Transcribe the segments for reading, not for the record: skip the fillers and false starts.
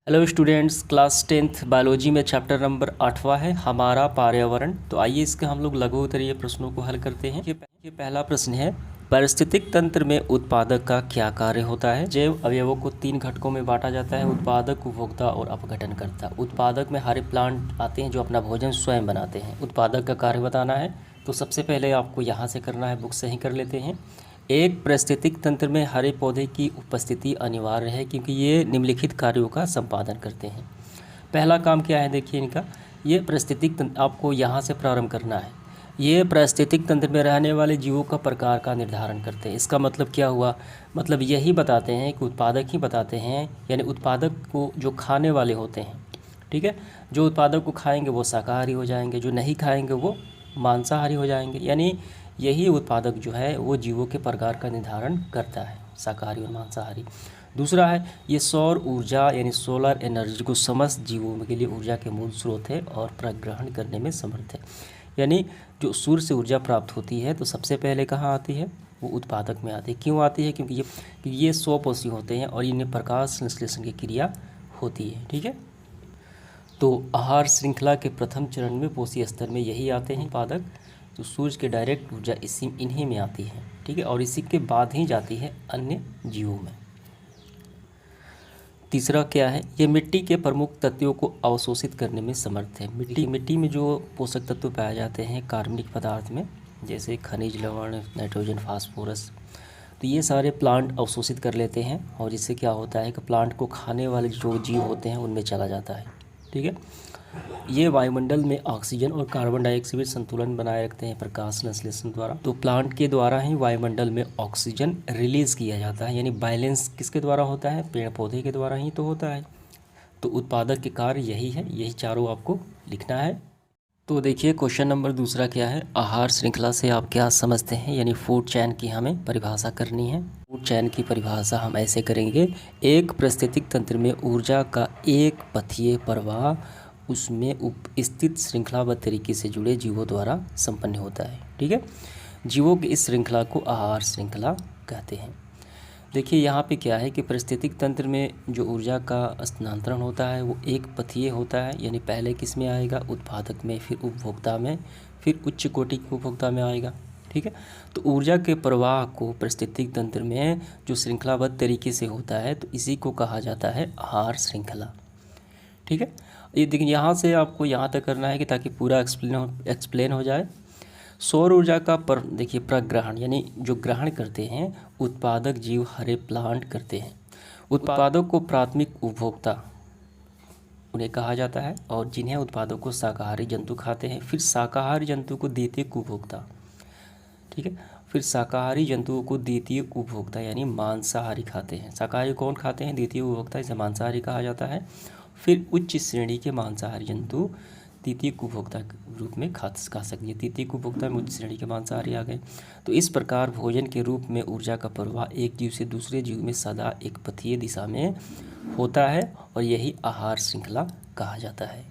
Hello students, class 10th biology में chapter number 8वां है हमारा पर्यावरण। तो आइए इसके हम लोग लघु उत्तरीय प्रश्नों को हल करते हैं। ये पहला प्रश्न है, पारिस्थितिक तंत्र में उत्पादक का क्या कार्य होता है। जैव अवयवों को 3 घटकों में बांटा जाता है, उत्पादक, उपभोक्ता और अपघटनकर्ता। उत्पादक में हरे प्लांट आते हैं जो अपना भोजन स्वयं बनाते हैं। उत्पादक का कार्य बताना है, तो सबसे पहले आपको यहाँ से करना है, बुक से ही कर लेते हैं। एक पारिस्थितिक तंत्र में हरे पौधे की उपस्थिति अनिवार्य है क्योंकि ये निम्नलिखित कार्यों का संपादन करते हैं। पहला काम क्या है, देखिए इनका, ये पारिस्थितिक तंत्र आपको यहाँ से प्रारंभ करना है। ये पारिस्थितिक तंत्र में रहने वाले जीवों का प्रकार का निर्धारण करते हैं। इसका मतलब क्या हुआ, मतलब यही बताते हैं कि उत्पादक ही बताते हैं, यानी उत्पादक को जो खाने वाले होते हैं, ठीक है, जो उत्पादक को खाएंगे वो शाकाहारी हो जाएंगे, जो नहीं खाएंगे वो मांसाहारी हो जाएंगे। यानी यही उत्पादक जो है वो जीवों के प्रकार का निर्धारण करता है, शाकाहारी और मांसाहारी। दूसरा है, ये सौर ऊर्जा यानी सोलर एनर्जी को समस्त जीवों के लिए ऊर्जा के मूल स्रोत है और प्रग्रहण करने में समर्थ है। यानी जो सूर्य से ऊर्जा प्राप्त होती है तो सबसे पहले कहाँ आती है, वो उत्पादक में आती है। क्यों आती है, क्योंकि ये स्वपोषी होते हैं और इनमें प्रकाश संश्लेषण की क्रिया होती है, ठीक है। तो आहार श्रृंखला के प्रथम चरण में पोषी स्तर में यही आते हैं उत्पादक, तो सूर्य के डायरेक्ट ऊर्जा इन्हीं में आती है, ठीक है, और इसी के बाद ही जाती है अन्य जीवों में। तीसरा क्या है, ये मिट्टी के प्रमुख तत्वों को अवशोषित करने में समर्थ है। मिट्टी में जो पोषक तत्व पाए जाते हैं कार्बनिक पदार्थ में, जैसे खनिज लवण, नाइट्रोजन, फास्फोरस, तो ये सारे प्लांट अवशोषित कर लेते हैं और इससे क्या होता है कि प्लांट को खाने वाले जो जीव होते हैं उनमें चला जाता है, ठीक है। ये वायुमंडल में ऑक्सीजन और कार्बन डाइऑक्साइड संतुलन बनाए रखते हैं प्रकाश संश्लेषण द्वारा। तो प्लांट के द्वारा ही वायुमंडल में ऑक्सीजन रिलीज किया जाता है, यानी बैलेंस किसके द्वारा होता है, पेड़ पौधे के द्वारा ही तो होता है। तो उत्पादक के कार्य यही है, यही चारों आपको लिखना है। तो देखिए क्वेश्चन नंबर दूसरा क्या है, आहार श्रृंखला से आप क्या समझते हैं, यानी फूड चैन की हमें परिभाषा करनी है। फूड चैन की परिभाषा हम ऐसे करेंगे, एक पारिस्थितिक तंत्र में ऊर्जा का एक पथीय प्रवाह उसमें स्थित श्रृंखलाबद्ध तरीके से जुड़े जीवों द्वारा संपन्न होता है, ठीक है। जीवों की इस श्रृंखला को आहार श्रृंखला कहते हैं। देखिए यहाँ पे क्या है कि पारिस्थितिक तंत्र में जो ऊर्जा का स्थानांतरण होता है वो एक पथीय होता है, यानी पहले किस में आएगा, उत्पादक में, फिर उपभोक्ता में, फिर उच्च कोटि के उपभोक्ता में आएगा, ठीक है। तो ऊर्जा के प्रवाह को पारिस्थितिक तंत्र में जो श्रृंखलाबद्ध तरीके से होता है तो इसी को कहा जाता है आहार श्रृंखला, ठीक है। ये देखिए यहाँ से आपको यहाँ तक करना है कि ताकि पूरा एक्सप्लेन हो जाए। सौर ऊर्जा का देखिए प्रग्रहण, यानी जो ग्रहण करते हैं उत्पादक जीव हरे प्लांट करते हैं। उत्पादक को प्राथमिक उपभोक्ता उन्हें कहा जाता है, और जिन्हें उत्पादों को शाकाहारी जंतु खाते हैं। फिर शाकाहारी जंतु को द्वितीयक उपभोक्ता, ठीक है, फिर शाकाहारी जंतुओं को द्वितीय उपभोक्ता यानी मांसाहारी खाते हैं। शाकाहारी कौन खाते हैं, द्वितीय उपभोक्ता, इसे मांसाहारी कहा जाता है। फिर उच्च श्रेणी के मांसाहारी जंतु तृतीय उपभोक्ता के रूप में खा सकते हैं। तृतीय उपभोक्ता में उच्च श्रेणी के मांसाहारी आ गए। तो इस प्रकार भोजन के रूप में ऊर्जा का प्रवाह एक जीव से दूसरे जीव में सदा एक पथीय दिशा में होता है और यही आहार श्रृंखला कहा जाता है।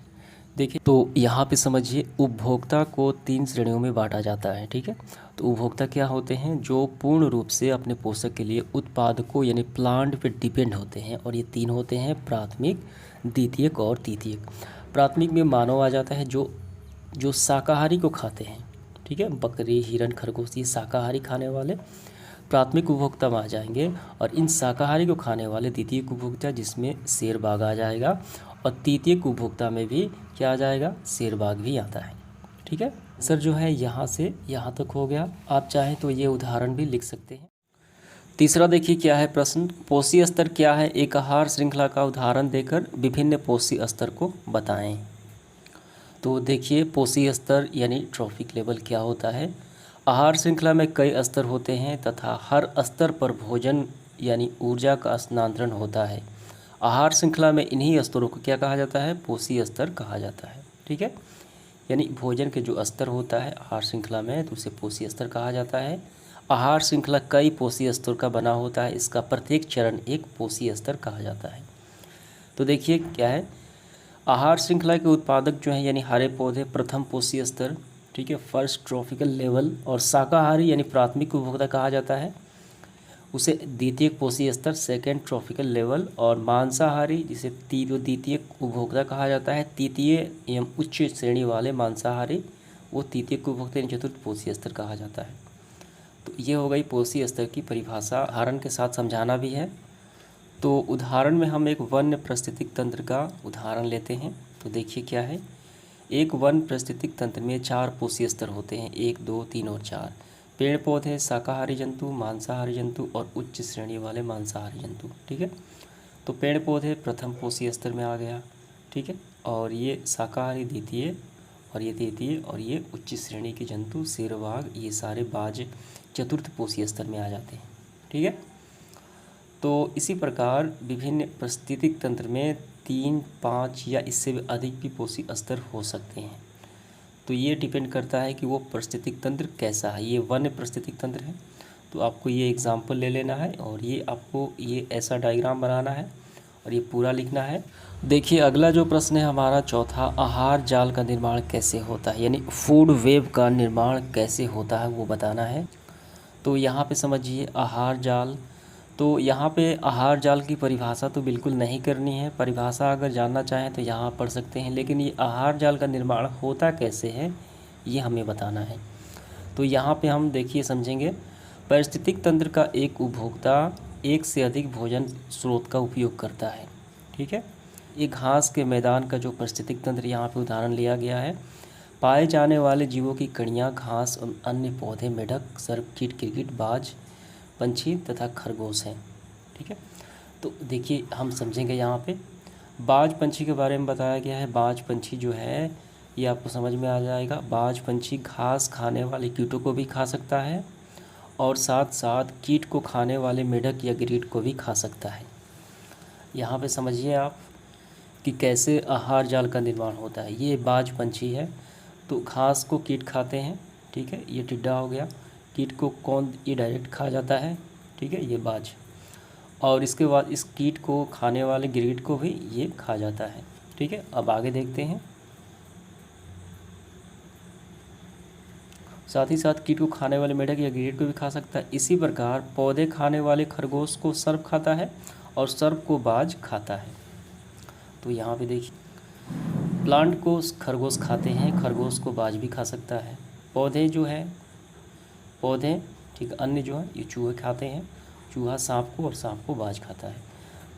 देखिए तो यहाँ पे समझिए, उपभोक्ता को 3 श्रेणियों में बांटा जाता है, ठीक है। तो उपभोक्ता क्या होते हैं, जो पूर्ण रूप से अपने पोषक के लिए उत्पादकों यानी प्लांट पे डिपेंड होते हैं, और ये 3 होते हैं, प्राथमिक, द्वितीयक और तृतीयक। प्राथमिक में मानव आ जाता है जो शाकाहारी को खाते हैं, ठीक है, बकरी, हिरण, खरगोश, ये शाकाहारी खाने वाले प्राथमिक उपभोक्ता में आ जाएंगे। और इन शाकाहारी को खाने वाले द्वितीयक उपभोक्ता, जिसमें शेर बाघ आ जाएगा, और तृतीयक उपभोक्ता में भी क्या आ जाएगा, शेर बाघ भी आता है, ठीक है। सर जो है यहाँ से यहाँ तक हो गया। आप चाहें तो ये उदाहरण भी लिख सकते हैं। तीसरा देखिए क्या है प्रश्न, पोषी स्तर क्या है, एक आहार श्रृंखला का उदाहरण देकर विभिन्न पोषी स्तर को बताएं। तो देखिए पोषी स्तर यानी ट्रॉफिक लेवल क्या होता है। आहार श्रृंखला में कई स्तर होते हैं तथा हर स्तर पर भोजन यानी ऊर्जा का स्थानांतरण होता है। आहार श्रृंखला में इन्हीं स्तरों को क्या कहा जाता है, पोषी स्तर कहा जाता है, ठीक है। यानी भोजन के जो स्तर होता है आहार श्रृंखला में तो उसे पोषी स्तर कहा जाता है। आहार श्रृंखला कई पोषी स्तर का बना होता है, इसका प्रत्येक चरण एक पोषी स्तर कहा जाता है। तो देखिए क्या है, आहार श्रृंखला के उत्पादक जो हैं यानी हरे पौधे प्रथम पोषी स्तर, ठीक है, फर्स्ट ट्रॉफिकल लेवल, और शाकाहारी यानी प्राथमिक उपभोक्ता कहा जाता है। उसे द्वितीयक पोषी स्तर सेकेंड ट्रॉफिकल लेवल, और मांसाहारी जिसे जो द्वितीयक उपभोक्ता कहा जाता है, तृतीय एवं उच्च श्रेणी वाले मांसाहारी वो तृतीयक उपभोक्ता यानी चतुर्थ पोषी स्तर कहा जाता है। तो ये हो गई पोषी स्तर की परिभाषा, उदाहरण के साथ समझाना भी है। तो उदाहरण में हम एक वन्य पारिस्थितिक तंत्र का उदाहरण लेते हैं। तो देखिए क्या है, एक वन पारिस्थितिक तंत्र में 4 पोषी स्तर होते हैं, 1, 2, 3 और 4। पेड़ पौधे, शाकाहारी जंतु, मांसाहारी जंतु और उच्च श्रेणी वाले मांसाहारी जंतु। ठीक है, तो पेड़ पौधे प्रथम पोषी स्तर में आ गया। ठीक है, और ये शाकाहारी द्वितीय, और ये तृतीय, और ये उच्च श्रेणी के जंतु शेर बाघ, ये सारे बाज चतुर्थ पोषी स्तर में आ जाते हैं। ठीक है, तो इसी प्रकार विभिन्न पारिस्थितिक तंत्र में 3, 5 या इससे भी अधिक भी पोषी स्तर हो सकते हैं। तो ये डिपेंड करता है कि वो पारिस्थितिक तंत्र कैसा है। ये वन्य पारिस्थितिक तंत्र है, तो आपको ये एग्जाम्पल ले लेना है और ये आपको ये ऐसा डायग्राम बनाना है और ये पूरा लिखना है। देखिए अगला जो प्रश्न है हमारा चौथा, आहार जाल का निर्माण कैसे होता है, यानी फूड वेब का निर्माण कैसे होता है वो बताना है। तो यहाँ पे समझिए आहार जाल, तो यहाँ पे आहार जाल की परिभाषा तो बिल्कुल नहीं करनी है, परिभाषा अगर जानना चाहें तो यहाँ पढ़ सकते हैं, लेकिन ये आहार जाल का निर्माण होता कैसे है ये हमें बताना है। तो यहाँ पे हम देखिए समझेंगे, पारिस्थितिक तंत्र का एक उपभोक्ता एक से अधिक भोजन स्रोत का उपयोग करता है। ठीक है, ये घास के मैदान का जो पारिस्थितिक तंत्र यहाँ पे उदाहरण लिया गया है, पाए जाने वाले जीवों की कणियाँ घास और अन्य पौधे, मेढक, सर्प, कीट, गिरगिट, बाज, पंछी तथा खरगोश हैं। ठीक है, तो देखिए हम समझेंगे यहाँ पे बाज पंछी के बारे में बताया गया है। बाज पंछी जो है ये आपको समझ में आ जाएगा। बाज पंछी घास खाने वाले कीटों को भी खा सकता है और साथ साथ कीट को खाने वाले मेढक या गिरगिट को भी खा सकता है। यहाँ पे समझिए आप कि कैसे आहार जाल का निर्माण होता है। ये बाज पंछी है, तो घास को कीट खाते हैं। ठीक है, ये टिड्डा हो गया, कीट को कौन ये डायरेक्ट खा जाता है। ठीक है, ये बाज, और इसके बाद इस कीट को खाने वाले गिरगिट को भी ये खा जाता है। ठीक है, अब आगे देखते हैं। साथ ही साथ कीट को खाने वाले मेढक या गिरगिट को भी खा सकता है। इसी प्रकार पौधे खाने वाले खरगोश को सर्प खाता है और सर्प को बाज खाता है। तो यहाँ पे देखिए प्लांट को खरगोश खाते हैं, खरगोश को बाज भी खा सकता है। पौधे जो है पौधे ठीक, अन्य जो है ये चूहे खाते हैं, चूहा सांप को और सांप को बाज खाता है।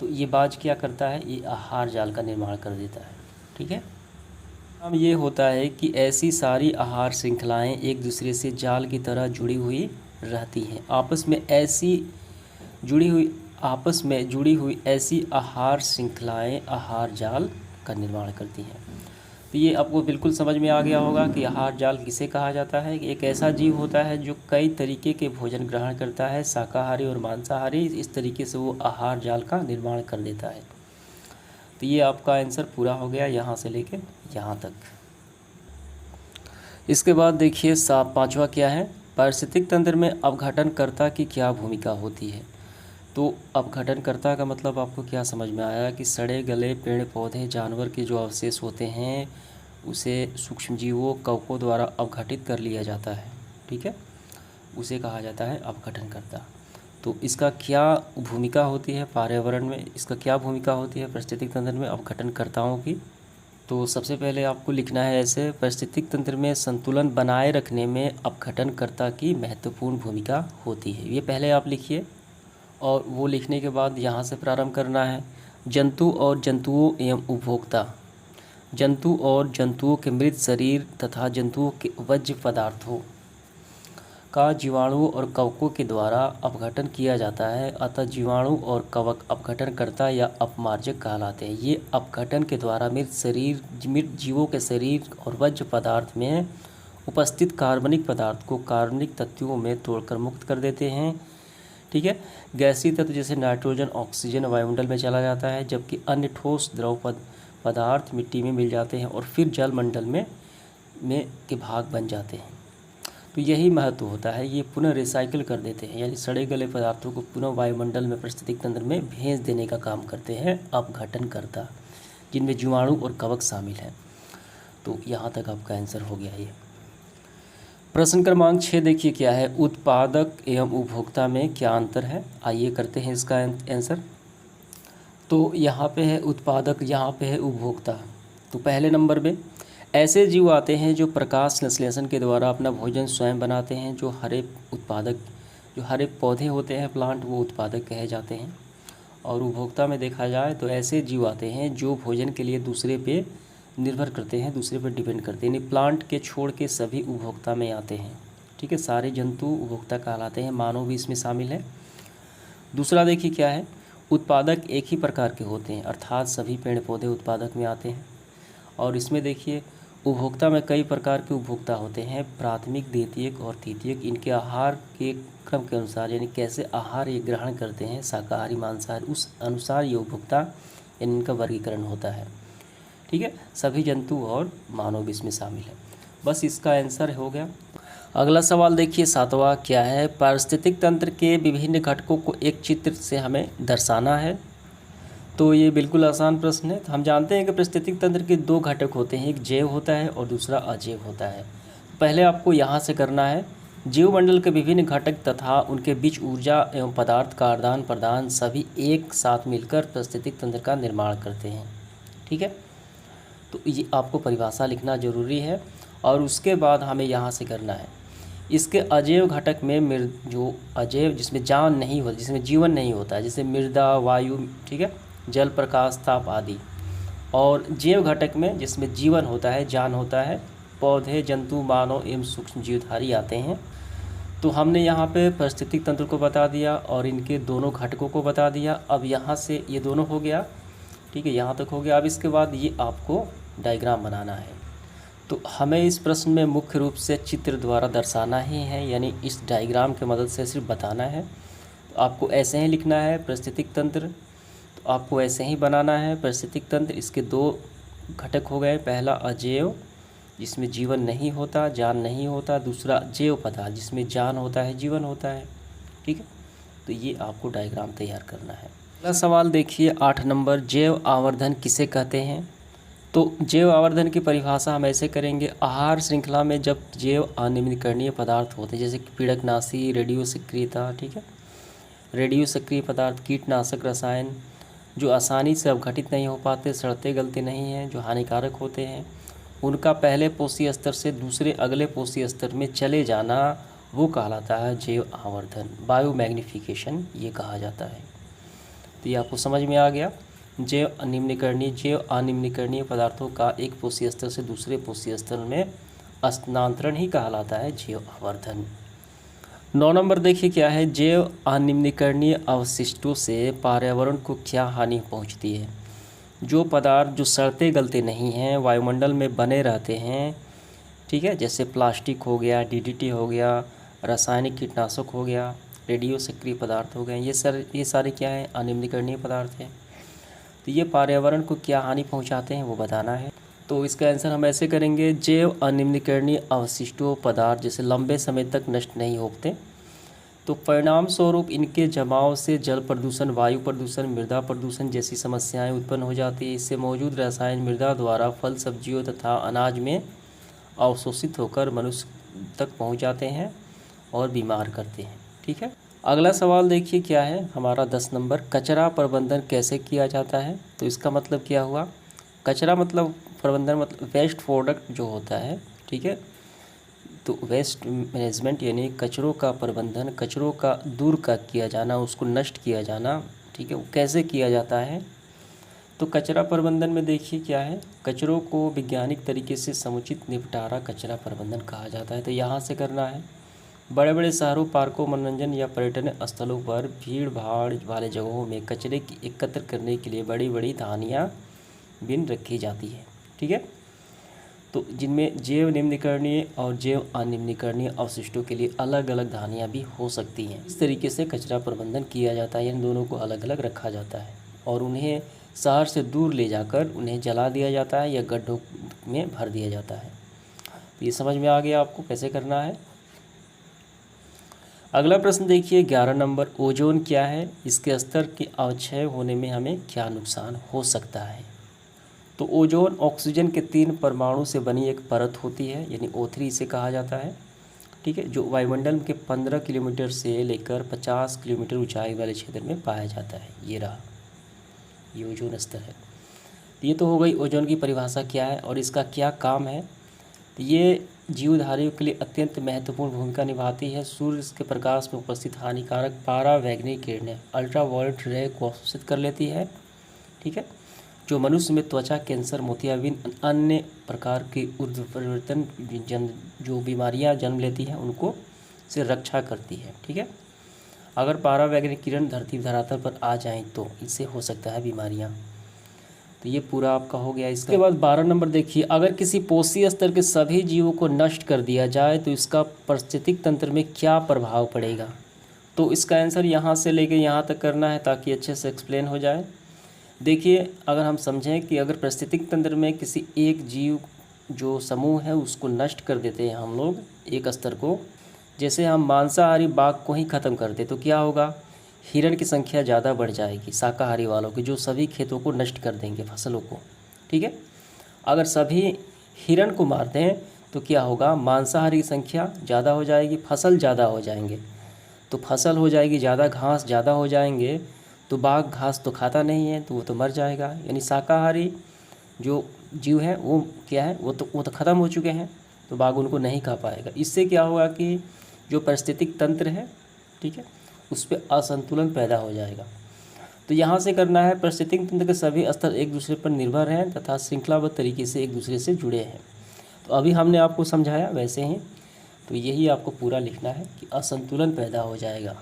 तो ये बाज क्या करता है, ये आहार जाल का निर्माण कर देता है। ठीक है, अब ये होता है कि ऐसी सारी आहार श्रृंखलाएं एक दूसरे से जाल की तरह जुड़ी हुई रहती हैं, आपस में जुड़ी हुई ऐसी आहार श्रृंखलाएं आहार जाल का निर्माण करती हैं। तो ये आपको बिल्कुल समझ में आ गया होगा कि आहार जाल किसे कहा जाता है। कि एक ऐसा जीव होता है जो कई तरीके के भोजन ग्रहण करता है, शाकाहारी और मांसाहारी, इस तरीके से वो आहार जाल का निर्माण कर देता है। तो ये आपका आंसर पूरा हो गया यहाँ से लेके यहाँ तक। इसके बाद देखिए पांचवा क्या है, पारिस्थितिक तंत्र में अपघटनकर्ता की क्या भूमिका होती है। तो अपघटनकर्ता का मतलब आपको क्या समझ में आया कि सड़े गले पेड़ पौधे जानवर के जो अवशेष होते हैं उसे सूक्ष्मजीवों कवकों द्वारा अपघटित कर लिया जाता है। ठीक है, उसे कहा जाता है अपघटनकर्ता। तो इसका क्या भूमिका होती है पर्यावरण में, इसका क्या भूमिका होती है पारिस्थितिक तंत्र में अपघटनकर्ताओं की। तो सबसे पहले आपको लिखना है ऐसे, पारिस्थितिक तंत्र में संतुलन बनाए रखने में अपघटनकर्ता की महत्वपूर्ण भूमिका होती है। ये पहले आप लिखिए और वो लिखने के बाद यहाँ से प्रारंभ करना है। जंतु और जंतुओं एवं उपभोक्ता, जंतु और जंतुओं के मृत शरीर तथा जंतुओं के वज्र पदार्थों का जीवाणु और कवकों के द्वारा अपघटन किया जाता है, अतः जीवाणु और कवक अपघटनकर्ता या अपमार्जक कहलाते हैं। ये अपघटन के द्वारा मृत जीवों के शरीर और वज्र पदार्थ में उपस्थित कार्बनिक पदार्थ को कार्बनिक तत्वों में तोड़कर मुक्त कर देते हैं। ठीक है, गैसीय तत्व जैसे नाइट्रोजन ऑक्सीजन वायुमंडल में चला जाता है, जबकि अन्य ठोस द्रव पदार्थ मिट्टी में मिल जाते हैं और फिर जलमंडल में के भाग बन जाते हैं। तो यही महत्व होता है, ये पुनः रिसाइकिल कर देते हैं, यानी सड़े गले पदार्थों को पुनः वायुमंडल में पारिस्थितिक तंत्र में भेज देने का काम करते हैं अपघटनकर्ता, जिनमें जीवाणु और कवक शामिल हैं। तो यहाँ तक आपका आंसर हो गया ये। प्रश्न क्रमांक 6 देखिए क्या है, उत्पादक एवं उपभोक्ता में क्या अंतर है। आइए करते हैं इसका आंसर। तो यहाँ पे है उत्पादक, यहाँ पे है उपभोक्ता। तो पहले नंबर पे ऐसे जीव आते हैं जो प्रकाश संश्लेषण के द्वारा अपना भोजन स्वयं बनाते हैं। जो हरे उत्पादक, जो हरे पौधे होते हैं प्लांट, वो उत्पादक कहे जाते हैं। और उपभोक्ता में देखा जाए तो ऐसे जीव आते हैं जो भोजन के लिए दूसरे पे निर्भर करते हैं, दूसरे पर डिपेंड करते हैं। यानी प्लांट के छोड़ के सभी उपभोक्ता में आते हैं। ठीक है, सारे जंतु उपभोक्ता कहलाते हैं, मानव भी इसमें शामिल है। दूसरा देखिए क्या है, उत्पादक एक ही प्रकार के होते हैं, अर्थात सभी पेड़ पौधे उत्पादक में आते हैं। और इसमें देखिए उपभोक्ता में कई प्रकार के उपभोक्ता होते हैं, प्राथमिक, द्वितीयक और तृतीयक। इनके आहार के क्रम के अनुसार, यानी कैसे आहार ये ग्रहण करते हैं, शाकाहारी मांसाहारी, उस अनुसार ये उपभोक्ता यानी इनका वर्गीकरण होता है। ठीक है, सभी जंतु और मानव भी इसमें शामिल है। बस इसका आंसर हो गया। अगला सवाल देखिए 7वां क्या है, पारिस्थितिक तंत्र के विभिन्न घटकों को एक चित्र से हमें दर्शाना है। तो ये बिल्कुल आसान प्रश्न है। तो हम जानते हैं कि पारिस्थितिक तंत्र के 2 घटक होते हैं, एक जैव होता है और दूसरा अजैव होता है। पहले आपको यहाँ से करना है, जीवमंडल के विभिन्न घटक तथा उनके बीच ऊर्जा एवं पदार्थ का आदान प्रदान सभी एक साथ मिलकर पारिस्थितिक तंत्र का निर्माण करते हैं। ठीक है, तो ये आपको परिभाषा लिखना जरूरी है। और उसके बाद हमें यहाँ से करना है, इसके अजैव घटक में जो अजैव जिसमें जान नहीं होती, जिसमें जीवन नहीं होता है, जैसे मृदा, वायु, ठीक है, जल, प्रकाश, ताप आदि। और जैव घटक में जिसमें जीवन होता है, जान होता है, पौधे, जंतु, मानव एवं सूक्ष्म जीवधारी आते हैं। तो हमने यहाँ पे पारिस्थितिक तंत्र को बता दिया और इनके दोनों घटकों को बता दिया। अब यहाँ से ये दोनों हो गया, ठीक है, यहाँ तक हो गया। अब इसके बाद ये आपको डायग्राम बनाना है। तो हमें इस प्रश्न में मुख्य रूप से चित्र द्वारा दर्शाना ही है, यानी इस डायग्राम की मदद से सिर्फ बताना है। तो आपको ऐसे ही लिखना है पारिस्थितिक तंत्र, तो आपको ऐसे ही बनाना है पारिस्थितिक तंत्र। इसके 2 घटक हो गए, पहला अजैव जिसमें जीवन नहीं होता, जान नहीं होता, दूसरा जैव पदार्थ जिसमें जान होता है, जीवन होता है। ठीक है, तो ये आपको डायग्राम तैयार करना है। अगला सवाल देखिए 8 नंबर, जैव आवर्धन किसे कहते हैं। तो जैव आवर्धन की परिभाषा हम ऐसे करेंगे, आहार श्रृंखला में जब जैव अनिम्नकरणीय पदार्थ होते हैं, जैसे पीड़कनाशी, रेडियो सक्रियता, ठीक है, रेडियो सक्रिय पदार्थ, कीटनाशक, रसायन, जो आसानी से अवघटित नहीं हो पाते, सड़ते गलते नहीं हैं, जो हानिकारक होते हैं, उनका पहले पोषी स्तर से दूसरे अगले पोषी स्तर में चले जाना, वो कहलाता है जैव आवर्धन, बायो मैग्निफिकेशन ये कहा जाता है। तो ये आपको समझ में आ गया। जैव अनिम्नकरणीय पदार्थों का एक पोषी स्तर से दूसरे पोषी स्तर में स्थानांतरण ही कहलाता है जैव आवर्धन। 9 नंबर देखिए क्या है, जैव अनिम्नकरणीय अवशिष्टों से पर्यावरण को क्या हानि पहुंचती है। जो पदार्थ जो सड़ते गलते नहीं हैं, वायुमंडल में बने रहते हैं, ठीक है, जैसे प्लास्टिक हो गया, डीडीटी हो गया, रासायनिक कीटनाशक हो गया, रेडियो सक्रिय पदार्थ हो गए, ये सारे क्या हैं, अनिम्नकरणीय पदार्थ हैं। तो ये पर्यावरण को क्या हानि पहुंचाते हैं वो बताना है। तो इसका आंसर हम ऐसे करेंगे, जैव अनिम्नकरणीय अवशिष्टों पदार्थ जैसे लंबे समय तक नष्ट नहीं होते, तो परिणाम स्वरूप इनके जमाव से जल प्रदूषण, वायु प्रदूषण, मृदा प्रदूषण जैसी समस्याएं उत्पन्न हो जाती है। इससे मौजूद रसायन मृदा द्वारा फल, सब्जियों तथा अनाज में अवशोषित होकर मनुष्य तक पहुँच जाते हैं और बीमार करते हैं। ठीक है, अगला सवाल देखिए क्या है हमारा 10 नंबर, कचरा प्रबंधन कैसे किया जाता है। तो इसका मतलब क्या हुआ, कचरा मतलब प्रबंधन मतलब वेस्ट प्रोडक्ट जो होता है, ठीक है, तो वेस्ट मैनेजमेंट यानी कचरों का प्रबंधन, कचरों का दूर का किया जाना, उसको नष्ट किया जाना, ठीक है, वो कैसे किया जाता है। तो कचरा प्रबंधन में देखिए क्या है, कचरों को वैज्ञानिक तरीके से समुचित निपटारा कचरा प्रबंधन कहा जाता है। तो यहाँ से करना है, बड़े बड़े शहरों, पार्कों, मनोरंजन या पर्यटन स्थलों पर भीड़ भाड़ वाले जगहों में कचरे की एकत्र करने के लिए बड़ी बड़ी धानियाँ बिन रखी जाती है। ठीक है, तो जिनमें जैव निम्नीकरणीय और जैव अनिम्नीकरणीय अवशिष्टों के लिए अलग अलग धानियाँ भी हो सकती हैं। इस तरीके से कचरा प्रबंधन किया जाता है, इन दोनों को अलग अलग रखा जाता है और उन्हें शहर से दूर ले जाकर उन्हें जला दिया जाता है या गड्ढों में भर दिया जाता है। तो ये समझ में आ गया आपको कैसे करना है। अगला प्रश्न देखिए 11 नंबर, ओजोन क्या है, इसके स्तर के अवक्षय होने में हमें क्या नुकसान हो सकता है। तो ओजोन ऑक्सीजन के 3 परमाणु से बनी एक परत होती है, यानी O3 इसे कहा जाता है। ठीक है, जो वायुमंडल के 15 किलोमीटर से लेकर 50 किलोमीटर ऊंचाई वाले क्षेत्र में पाया जाता है। ये रहा, ये ओजोन स्तर है। ये तो हो गई ओजोन की परिभाषा क्या है और इसका क्या काम है। तो ये जीवधारियों के लिए अत्यंत महत्वपूर्ण भूमिका निभाती है। सूर्य के प्रकाश में उपस्थित हानिकारक पारावैंगनिक किरणें अल्ट्रावायलेट रे को अवशोषित कर लेती है, ठीक है, जो मनुष्य में त्वचा कैंसर, मोतियाबिंद, अन्य प्रकार की उत्परिवर्तन जो बीमारियां जन्म लेती हैं उनको से रक्षा करती है, ठीक है। अगर पारावैंगनिक किरण धरती धरातल पर आ जाएं तो इससे हो सकता है बीमारियां। तो ये पूरा आपका हो गया। इसके बाद 12 नंबर देखिए, अगर किसी पोषी स्तर के सभी जीवों को नष्ट कर दिया जाए तो इसका पारिस्थितिक तंत्र में क्या प्रभाव पड़ेगा। तो इसका आंसर यहाँ से लेके यहाँ तक करना है ताकि अच्छे से एक्सप्लेन हो जाए। देखिए, अगर हम समझें कि अगर पारिस्थितिक तंत्र में किसी एक जीव जो समूह है उसको नष्ट कर देते हैं हम लोग एक स्तर को, जैसे हम मांसाहारी बाघ को ही ख़त्म कर दे तो क्या होगा, हिरण की संख्या ज़्यादा बढ़ जाएगी, शाकाहारी वालों की, जो सभी खेतों को नष्ट कर देंगे, फसलों को, ठीक है। अगर सभी हिरण को मारते हैं तो क्या होगा, मांसाहारी की संख्या ज़्यादा हो जाएगी, फसल ज़्यादा हो जाएंगे, तो फसल हो जाएगी ज़्यादा, घास ज़्यादा हो जाएंगे, तो बाघ घास तो खाता नहीं है तो वो तो मर जाएगा। यानी शाकाहारी जो जीव है वो क्या है, वो तो ख़त्म हो चुके हैं, तो बाघ उनको नहीं खा पाएगा। इससे क्या होगा कि जो पारिस्थितिक तंत्र है, ठीक है, उस पर असंतुलन पैदा हो जाएगा। तो यहाँ से करना है, पारिस्थितिक तंत्र के सभी स्तर एक दूसरे पर निर्भर हैं तथा श्रृंखलाबद्ध तरीके से एक दूसरे से जुड़े हैं। तो अभी हमने आपको समझाया वैसे ही, तो यही आपको पूरा लिखना है कि असंतुलन पैदा हो जाएगा।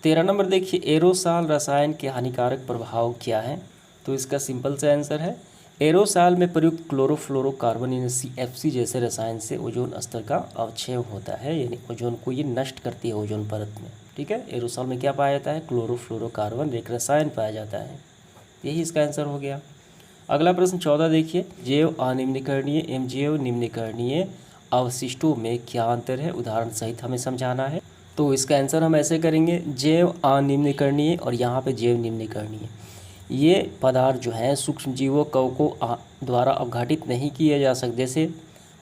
13 नंबर देखिए, एरोसॉल रसायन के हानिकारक प्रभाव क्या है। तो इसका सिंपल सा आंसर है, एरोसॉल में प्रयुक्त क्लोरोफ्लोरोकार्बन यानी CFC जैसे रसायन से ओजोन स्तर का अवक्षय होता है, यानी ओजोन को ये नष्ट करती है ओजोन परत में, ठीक है। एरोसॉल में क्या पाया जाता है, क्लोरोफ्लोरोकार्बन एक रसायन पाया जाता है। यही इसका आंसर हो गया। अगला प्रश्न 14 देखिए, जैव अनिम्नीकरणीय एवं जैव निम्नीकरणीय अवशिष्टों में क्या अंतर है, उदाहरण सहित हमें समझाना है। तो इसका आंसर हम ऐसे करेंगे, जैव अनिम्नीकरणीय और यहाँ पे जैव निम्नीकरणीय, ये पदार्थ जो हैं सूक्ष्म जीवों को द्वारा अवघटित नहीं किए जा सकते, जैसे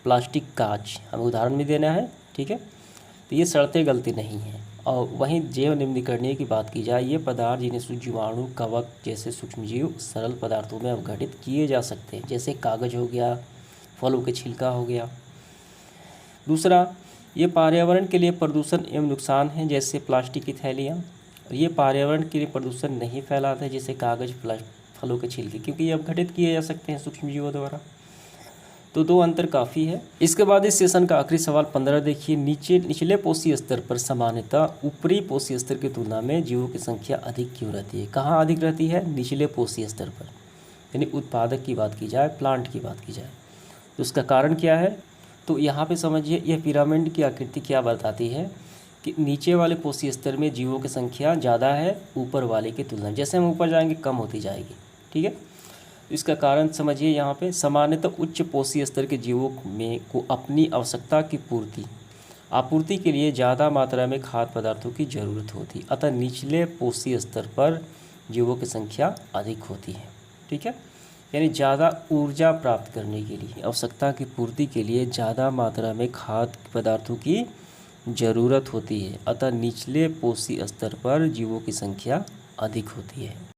प्लास्टिक, कांच, हमें उदाहरण भी देना है, ठीक है। तो ये सड़ते गलते नहीं हैं। और वहीं जैव निम्नीकरणीय की बात की जाए, ये पदार्थ जिन्हें जीवाणु, कवक जैसे सूक्ष्म जीव सरल पदार्थों में अवघटित किए जा सकते हैं, जैसे कागज हो गया, फलों के छिलका हो गया। दूसरा, ये पर्यावरण के लिए प्रदूषण एवं नुकसान है, जैसे प्लास्टिक की थैलियाँ, और ये पर्यावरण के लिए प्रदूषण नहीं फैलाते हैं, जैसे कागज, फलों के छिलके, क्योंकि ये अपघटित किए जा सकते हैं सूक्ष्म जीवों द्वारा। तो दो अंतर काफ़ी है। इसके बाद इस सेशन का आखिरी सवाल 15 देखिए, निचले पोषी स्तर पर सामान्यतः ऊपरी पोषी स्तर की तुलना में जीवों की संख्या अधिक क्यों रहती है। कहाँ अधिक रहती है, निचले पोषी स्तर पर, यानी उत्पादक की बात की जाए, प्लांट की बात की जाए, तो उसका कारण क्या है। तो यहाँ पे समझिए, यह पिरामिड की आकृति क्या बताती है कि नीचे वाले पोषी स्तर में जीवों की संख्या ज़्यादा है ऊपर वाले की तुलना में, जैसे हम ऊपर जाएंगे कम होती जाएगी, ठीक है। इसका कारण समझिए, यहाँ पे सामान्यतः उच्च पोषी स्तर के जीवों में को अपनी आवश्यकता की आपूर्ति के लिए ज़्यादा मात्रा में खाद्य पदार्थों की ज़रूरत होती है, अतः निचले पोषी स्तर पर जीवों की संख्या अधिक होती है, ठीक है। यानी ज़्यादा ऊर्जा प्राप्त करने के लिए, आवश्यकता की पूर्ति के लिए ज़्यादा मात्रा में खाद्य पदार्थों की ज़रूरत होती है, अतः निचले पोषी स्तर पर जीवों की संख्या अधिक होती है।